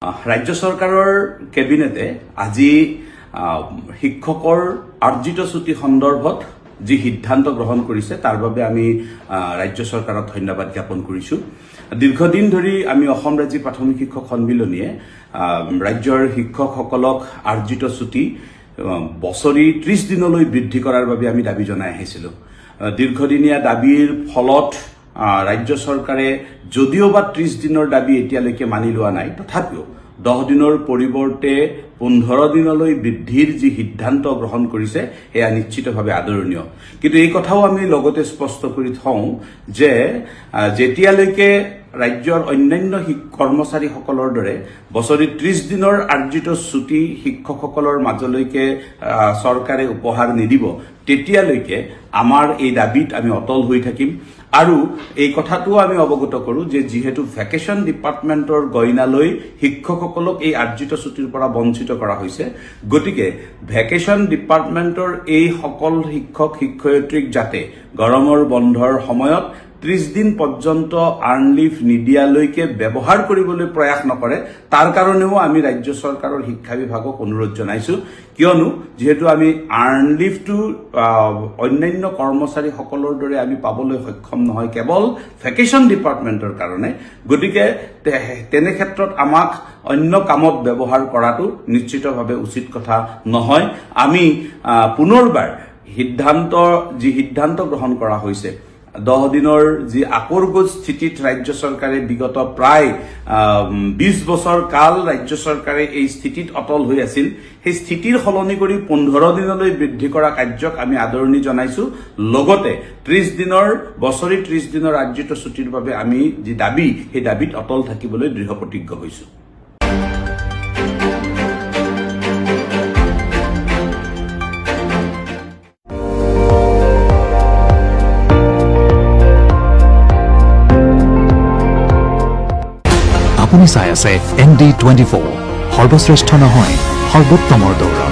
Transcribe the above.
ৰাজ্য চৰকাৰৰ কেবিনেটে আজি শিক্ষকৰ আৰ্জিত ছুটি সন্দৰ্ভত যি সিদ্ধান্ত গ্ৰহণ কৰিছে তাৰ বাবে আমি ৰাজ্য চৰকাৰক ধন্যবাদ জ্ঞাপন কৰিছো। দীৰ্ঘদিন ধৰি আমি অসম ৰাজ্যিক প্ৰাথমিক শিক্ষক সন্মিলনীয়ে ৰাজ্যৰ শিক্ষকসকলক আৰ্জিত ছুটি বছৰি 30 দিনলৈ বৃদ্ধি কৰাৰ বাবে আমি দাবী জনাই আহিছিলো। দীৰ্ঘদিনীয়া দাবীৰ ফলত ৰাজ্য চৰকাৰে যদিওবা 30 দিনৰ দাবী এতিয়ালৈকে মানি লোৱা নাই, তথাপিও 10 দিনৰ পৰিৱৰ্তে 15 দিনলৈ বৃদ্ধিৰ যি সিদ্ধান্ত গ্ৰহণ কৰিছে এয়া নিশ্চিতভাৱে আদৰণীয়। কিন্তু এই কথাও আমি লগতে স্পষ্ট কৰি থওঁ যে যেতিয়ালৈকে ৰাজ্যৰ অন্যান্য কৰ্মচাৰীসকলৰ দৰে বছৰি 30 দিনৰ আৰ্জিত ছুটি শিক্ষকসকলৰ মাজলৈকে চৰকাৰে উপহাৰ নিদিব, তেতিয়ালৈকে আমাৰ এই দাবীত আমি অটল হৈ থাকিম। আৰু এই কথাটো আমি অৱগত কৰো যে যিহেতু ভেকেশ্যন ডিপাৰ্টমেণ্টৰ গইনালৈ শিক্ষকসকলক এই আৰ্জিত ছুটিৰ পৰা বঞ্চিত কৰা হৈছে, গতিকে ভেকেশ্যন ডিপাৰ্টমেণ্টৰ এই সকল শিক্ষক শিক্ষয়িত্ৰীক যাতে গৰমৰ বন্ধৰ সময়ত 30 দিন পৰ্যন্ত আৰ্ণ লিভ নিদিয়ালৈকে ব্যৱহাৰ কৰিবলৈ প্ৰয়াস নকৰে, তাৰ কাৰণেও আমি ৰাজ্য চৰকাৰৰ শিক্ষা বিভাগক অনুৰোধ জনাইছো। কিয়নো যিহেতু আমি আৰ্ণ লিভটো অন্যান্য কৰ্মচাৰীসকলৰ দৰে আমি পাবলৈ সক্ষম নহয় কেৱল ভেকেশ্যন ডিপাৰ্টমেণ্টৰ কাৰণে, গতিকে তেনে ক্ষেত্ৰত আমাক অন্য কামত ব্যৱহাৰ কৰাটো নিশ্চিতভাৱে উচিত কথা নহয়। আমি পুনৰবাৰ সিদ্ধান্ত গ্ৰহণ কৰা হৈছে 10 দিনৰ যি আকোৰগোজ স্থিতিত ৰাজ্য চৰকাৰে বিগত প্ৰায় 20 বছৰ কাল ৰাজ্য চৰকাৰে এই স্থিতিত অটল হৈ আছিল, সেই স্থিতিৰ সলনি কৰি 15 দিনলৈ বৃদ্ধি কৰা কাৰ্যক আমি আদৰণি জনাইছো। লগতে 30 দিনৰ আৰ্জিত ছুটিৰ বাবে আমি যি দাবী, সেই দাবীত অটল থাকিবলৈ দৃঢ় প্ৰতিজ্ঞ হৈছো। আপুনি চাই আছে ND24, সৰ্বশ্ৰেষ্ঠ নহয় সৰ্বোত্তমৰ দৌৰ।